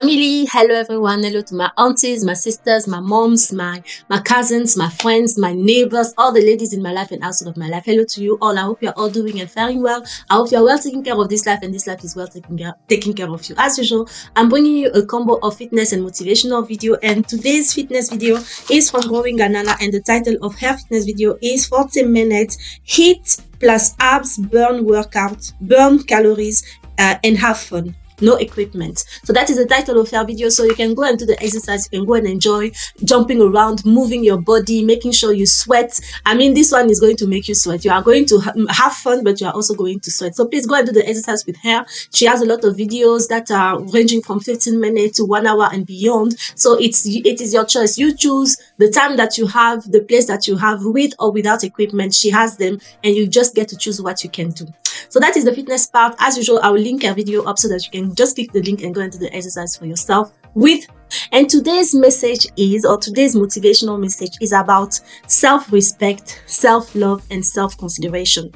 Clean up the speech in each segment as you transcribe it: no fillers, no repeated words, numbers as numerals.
Family, hello everyone, hello to my aunties, my sisters, my moms, my cousins, my friends, my neighbors, all the ladies in my life and outside of my life. Hello to you all. I hope you're all doing and faring well. I hope you're well taking care of this life and this life is well taking care of you. As usual, I'm bringing you a combo of fitness and motivational video, and today's fitness video is from Growing Ganana, and the title of her fitness video is 40 minutes HIIT plus abs burn workout, burn calories and have fun. No equipment. So that is the title of our video. So you can go and do the exercise. You can go and enjoy jumping around, moving your body, making sure you sweat. I mean, this one is going to make you sweat. You are going to have fun, but you are also going to sweat. So please go and do the exercise with her. She has a lot of videos that are ranging from 15 minutes to 1 hour and beyond. So it is your choice. You choose the time that you have, the place that you have, with or without equipment. She has them, and you just get to choose what you can do. So that is the fitness part. As usual, I will link a video up so that you can just click the link and go into the exercise for yourself with. And today's message is, or today's motivational message is about self-respect, self-love, and self-consideration.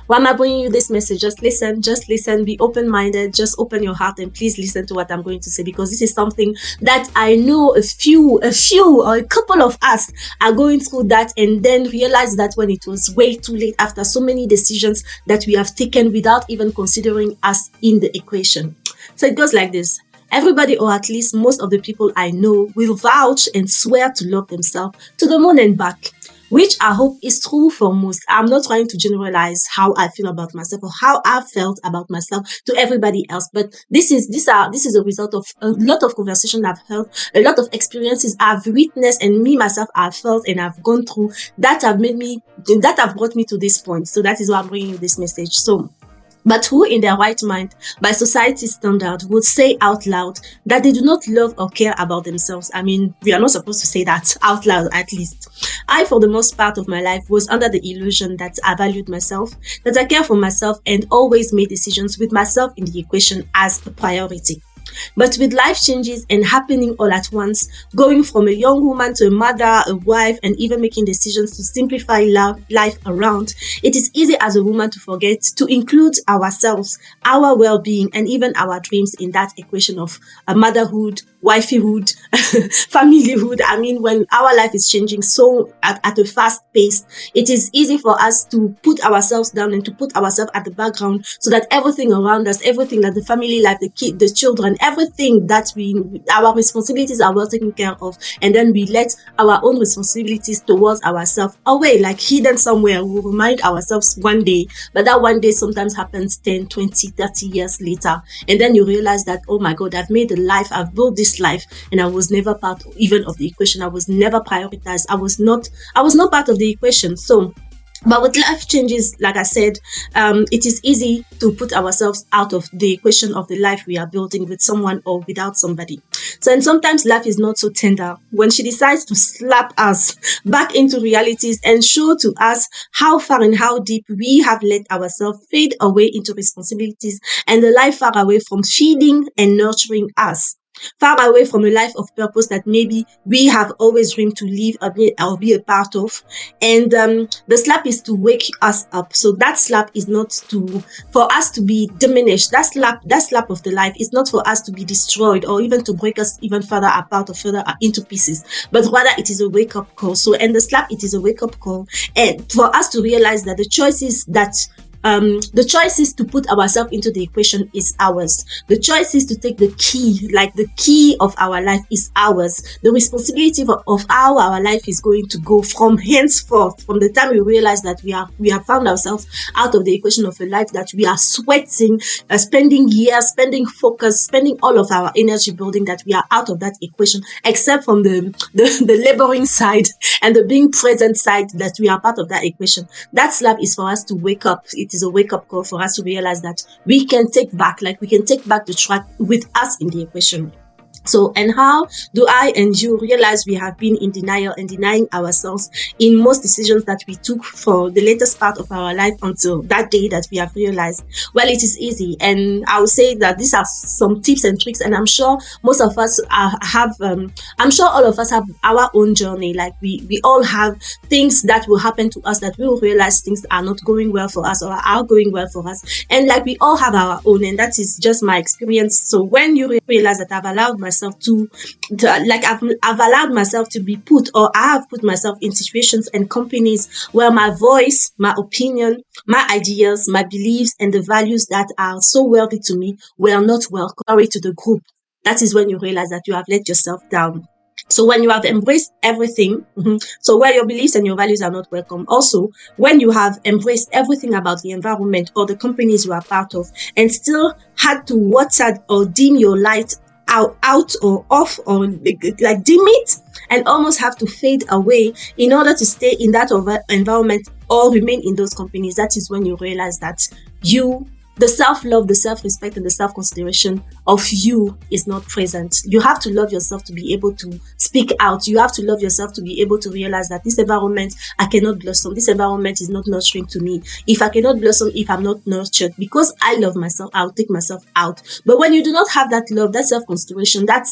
Why am I bringing you this message? Just listen, be open-minded, just open your heart and please listen to what I'm going to say, because this is something that I know a few or a couple of us are going through that, and then realize that when it was way too late after so many decisions that we have taken without even considering us in the equation. So it goes like this. Everybody, or at least most of the people I know, will vouch and swear to love themselves to the moon and back, which I hope is true for most. I'm not trying to generalize how I feel about myself or how I felt about myself to everybody else, but this is a result of a lot of conversation I've heard, a lot of experiences I've witnessed, and me myself I've felt and I've gone through that have brought me to this point. So that is why I'm bringing you this message. So, but who in their right mind, by society's standard, would say out loud that they do not love or care about themselves? I mean, we are not supposed to say that out loud, at least. I, for the most part of my life, was under the illusion that I valued myself, that I care for myself, and always made decisions with myself in the equation as a priority. But with life changes and happening all at once, going from a young woman to a mother, a wife, and even making decisions to simplify life around, it is easy as a woman to forget to include ourselves, our well-being, and even our dreams in that equation of motherhood, wifeyhood, familyhood. I mean, when our life is changing so at a fast pace, it is easy for us to put ourselves down and to put ourselves at the background, so that everything around us, everything that the family life, the kid, the children, everything that our responsibilities are well taken care of, and then we let our own responsibilities towards ourselves away, like hidden somewhere. We'll remind ourselves one day, but that one day sometimes happens 10, 20, 30 years later, and then you realize that, oh my God, I've made a life, I've built this life, and I was never part even of the equation. I was never prioritized. I was not part of the equation. So, but with life changes, like I said, it is easy to put ourselves out of the equation of the life we are building with someone or without somebody. So, and sometimes life is not so tender when she decides to slap us back into realities and show to us how far and how deep we have let ourselves fade away into responsibilities and the life far away from feeding and nurturing us. Far away from a life of purpose that maybe we have always dreamed to live or be a part of. And the slap is to wake us up. So that slap is not for us to be diminished. That slap of the life is not for us to be destroyed or even to break us even further apart or further into pieces. But rather it is a wake-up call. So, and the slap, it is a wake-up call. And for us to realize that the choices to put ourselves into the equation is ours. The choice is to take the key of our life is ours. The responsibility of how our life is going to go from henceforth, from the time we realize that we have found ourselves out of the equation of a life that we are sweating, spending years, spending focus, spending all of our energy building, that we are out of that equation, except from the laboring side and the being present side, that we are part of that equation. That slap is for us to wake up. It is a wake-up call for us to realize that we can take back the track with us in the equation. So, and how do I and you realize we have been in denial and denying ourselves in most decisions that we took for the latest part of our life until that day that we have realized? Well, it is easy. And I would say that these are some tips and tricks. And I'm sure most of us I'm sure all of us have our own journey. Like we all have things that will happen to us that we will realize things are not going well for us or are going well for us. And like we all have our own, and that is just my experience. So when you realize that I've allowed myself I've allowed myself to be put, or I have put myself in situations and companies where my voice, my opinion, my ideas, my beliefs, and the values that are so worthy to me were not welcome to the group. That is when you realize that you have let yourself down. So when you have embraced everything, so where your beliefs and your values are not welcome. Also, when you have embraced everything about the environment or the companies you are part of and still had to water or dim your light out or off, or like dim it and almost have to fade away in order to stay in that environment or remain in those companies, that is when you realize that the self-love, the self-respect, and the self-consideration of you is not present. You have to love yourself to be able to speak out. You have to love yourself to be able to realize that this environment, I cannot blossom. This environment is not nurturing to me. If I cannot blossom, if I'm not nurtured, because I love myself, I'll take myself out. But when you do not have that love, that self-consideration, that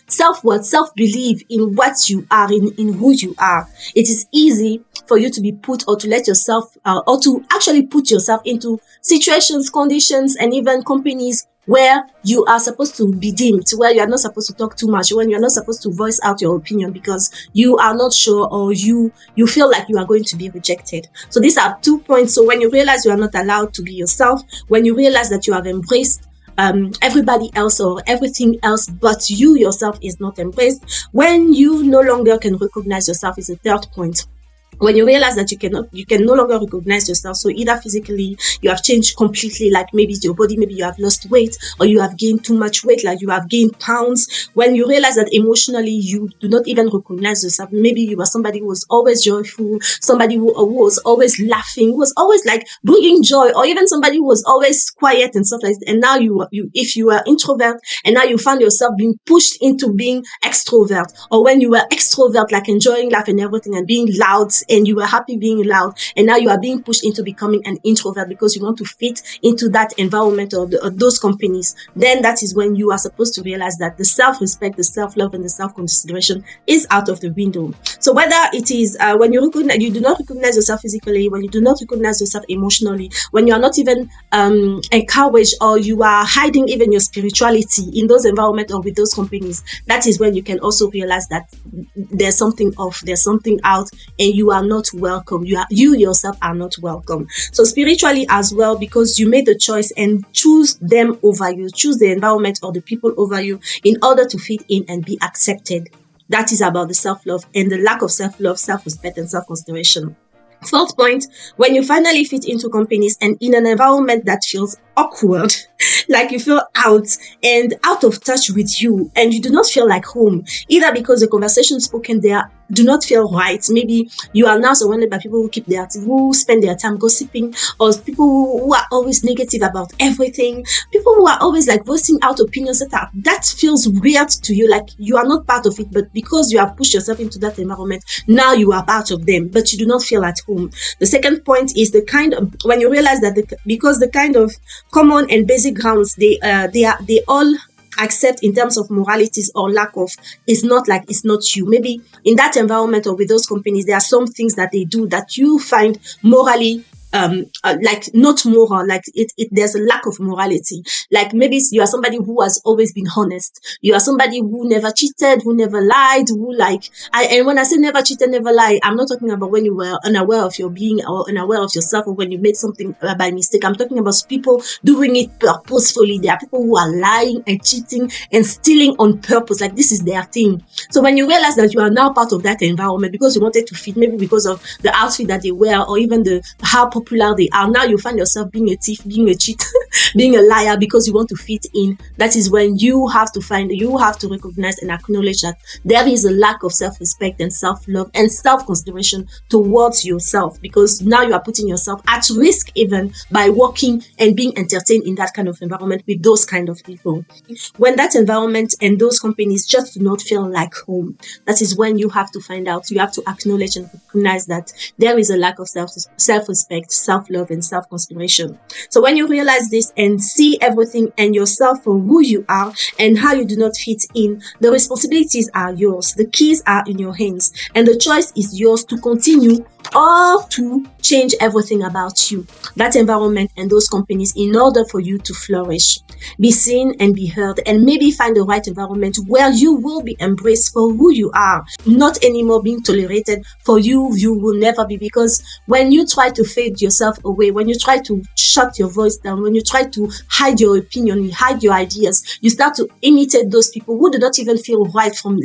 self-belief in what you are, in who you are, it is easy for you to be put, or to let yourself, or to actually put yourself into situations, conditions, and even companies where you are supposed to be dimmed, where you are not supposed to talk too much, when you are not supposed to voice out your opinion because you are not sure, or you feel like you are going to be rejected. So these are 2 points. So when you realize you are not allowed to be yourself, when you realize that you have embraced everybody else or everything else but you yourself is not embraced, when you no longer can recognize yourself, is the 3rd point. When you realize that you can no longer recognize yourself, so either physically you have changed completely, like maybe it's your body, maybe you have lost weight, or you have gained too much weight, like you have gained pounds. When you realize that emotionally you do not even recognize yourself, maybe you were somebody who was always joyful, somebody who was always laughing, who was always like bringing joy, or even somebody who was always quiet and stuff like that. And now if you were introvert and now you found yourself being pushed into being extrovert, or when you were extrovert, like enjoying life and everything and being loud, and you were happy being loud, and now you are being pushed into becoming an introvert because you want to fit into that environment or those companies, then that is when you are supposed to realize that the self-respect, the self-love, and the self-consideration is out of the window. So whether it is when you do not recognize yourself physically, when you do not recognize yourself emotionally, when you are not even encouraged, or you are hiding even your spirituality in those environments or with those companies, that is when you can also realize that there's something off, there's something out, and you are not welcome. You yourself are not welcome. So spiritually as well, because you made the choice and choose them over you, choose the environment or the people over you in order to fit in and be accepted. That is about the self-love and the lack of self-love, self-respect, and self-consideration. 4th point, when you finally fit into companies and in an environment that feels awkward, like you feel out of touch with you, and you do not feel like home, either because the conversation spoken there do not feel right. Maybe you are now surrounded by people who spend their time gossiping, or people who are always negative about everything, people who are always like voicing out opinions that feels weird to you, like you are not part of it, but because you have pushed yourself into that environment, now you are part of them, but you do not feel at home. The 2nd point is the kind of, when you realize that because the kind of common and basic grounds they all accept in terms of moralities or lack of, it's not you. Maybe in that environment or with those companies, there are some things that they do that you find morally like not moral, like there's a lack of morality. Like maybe you are somebody who has always been honest, you are somebody who never cheated, who never lied, and when I say never cheated, never lie, I'm not talking about when you were unaware of your being or unaware of yourself, or when you made something by mistake. I'm talking about people doing it purposefully. There are people who are lying and cheating and stealing on purpose, like this is their thing. So when you realize that you are now part of that environment because you wanted to fit, maybe because of the outfit that they wear, or even how popular they are, now you find yourself being a thief, being a cheat, being a liar because you want to fit in. That is when you have to recognize and acknowledge that there is a lack of self-respect and self-love and self-consideration towards yourself, because now you are putting yourself at risk even by working and being entertained in that kind of environment with those kind of people. When that environment and those companies just do not feel like home, that is when you have to find out, you have to acknowledge and recognize that there is a lack of self-respect, self-love, and self-consideration. So when you realize this and see everything and yourself for who you are and how you do not fit in, the responsibilities are yours, the keys are in your hands, and the choice is yours to continue or to change everything about you, that environment and those companies, in order for you to flourish, be seen and be heard, and maybe find the right environment where you will be embraced for who you are, not anymore being tolerated for you will never be. Because when you try to fade yourself away, when you try to shut your voice down, when you try to hide your opinion, you hide your ideas, you start to imitate those people who do not even feel right from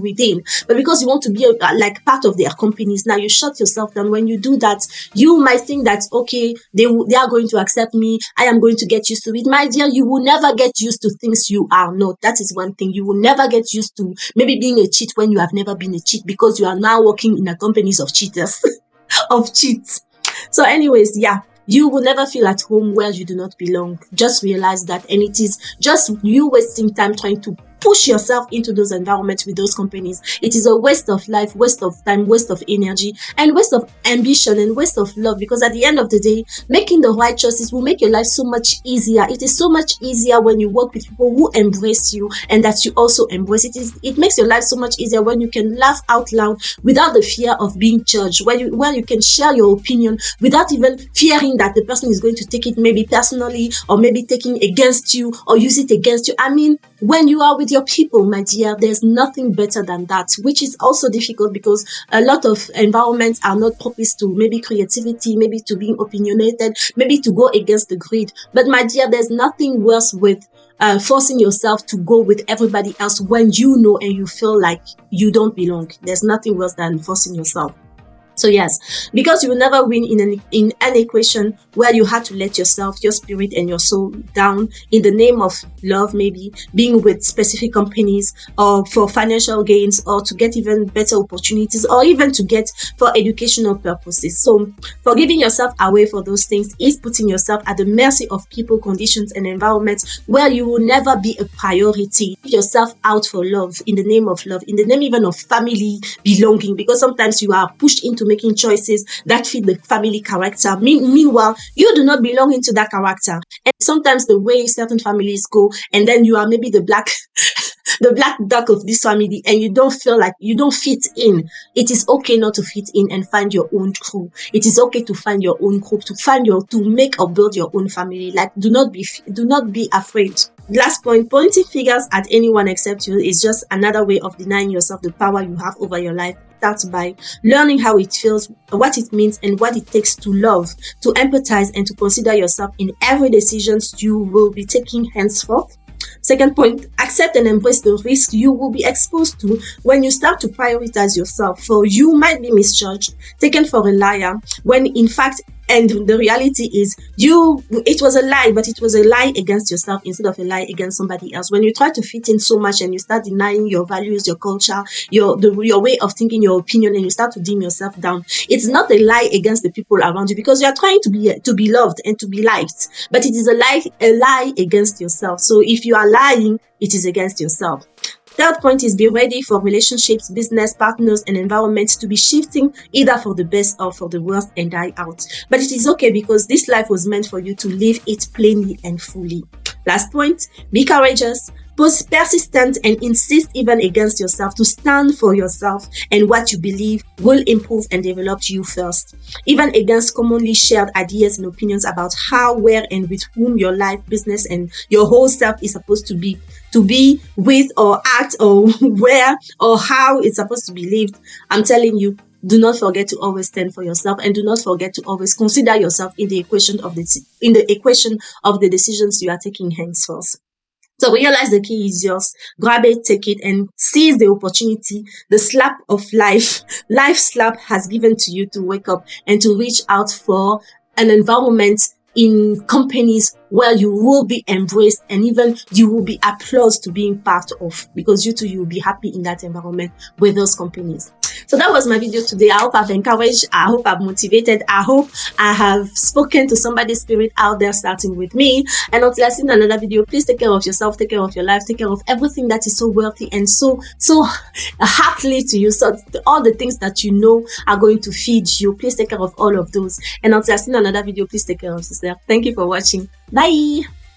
within, but because you want to be like part of their companies, now you shut yourself down. When you do that, you might think that, okay, they are going to accept me, I am going to get used to it. My dear, you will never get used to things you are not. That is one thing. You will never get used to maybe being a cheat when you have never been a cheat, because you are now working in a companies of cheaters, of cheats. So anyways, yeah, you will never feel at home where you do not belong. Just realize that, and it is just you wasting time trying to push yourself into those environments with those companies. It is a waste of life, waste of time, waste of energy, and waste of ambition, and waste of love. Because at the end of the day, making the right choices will make your life so much easier. It is so much easier when you work with people who embrace you and that you also embrace. It makes your life so much easier when you can laugh out loud without the fear of being judged, where you can share your opinion without even fearing that the person is going to take it maybe personally, or maybe taking against you or use it against you. I mean, when you are with your people, my dear, there's nothing better than that, which is also difficult because a lot of environments are not propice to maybe creativity, maybe to being opinionated, maybe to go against the grid. But my dear, there's nothing worse with forcing yourself to go with everybody else when you know and you feel like you don't belong. There's nothing worse than forcing yourself. So yes, because you will never win in an equation where you had to let yourself, your spirit, and your soul down in the name of love, maybe being with specific companies, or for financial gains, or to get even better opportunities, or even to get for educational purposes. So for giving yourself away for those things is putting yourself at the mercy of people, conditions, and environments where you will never be a priority. Give yourself out for love, in the name of love, in the name even of family belonging, because sometimes you are pushed into making choices that fit the family character. Meanwhile, you do not belong into that character. And sometimes the way certain families go, and then you are maybe the black the black duck of this family, and you don't feel like you don't fit in. It is okay not to fit in and find your own crew. It is okay to find your own group, to make or build your own family. Like, do not be afraid. Last point, pointing fingers at anyone except you is just another way of denying yourself the power you have over your life. Start by learning how it feels, what it means, and what it takes to love, to empathize, and to consider yourself in every decisions you will be taking henceforth. Second point, accept and embrace the risk you will be exposed to when you start to prioritize yourself. For you might be misjudged, taken for a liar, when in fact, and the reality is it was a lie, but it was a lie against yourself instead of a lie against somebody else. When you try to fit in so much and you start denying your values, your culture, your way of thinking, your opinion, and you start to dim yourself down, it's not a lie against the people around you, because you are trying to be loved and to be liked, but it is a lie against yourself. So if you are lying, it is against yourself. Third point is be ready for relationships, business, partners, and environments to be shifting either for the best or for the worst and die out. But it is okay, because this life was meant for you to live it plainly and fully. Last point, be courageous, persistent, and insist even against yourself to stand for yourself and what you believe will improve and develop you first, even against commonly shared ideas and opinions about how, where, and with whom your life, business, and your whole self is supposed to be with, or act, or where, or how it's supposed to be lived. I'm telling you, do not forget to always stand for yourself, and do not forget to always consider yourself in the equation of the decisions you are taking henceforth. So realize the key is yours. Grab it, take it, and seize the opportunity, the slap of life slap has given to you to wake up and to reach out for an environment in companies where you will be embraced and even you will be applauded to being part of, because you too, you will be happy in that environment with those companies. So that was my video today. I hope I've encouraged, I hope I've motivated, I hope I have spoken to somebody's spirit out there, starting with me. And until I see another video, please take care of yourself, take care of your life, take care of everything that is so wealthy and so happily to you. So all the things that you know are going to feed you, please take care of all of those. And until I see another video, please take care of yourself. Thank you for watching. Bye.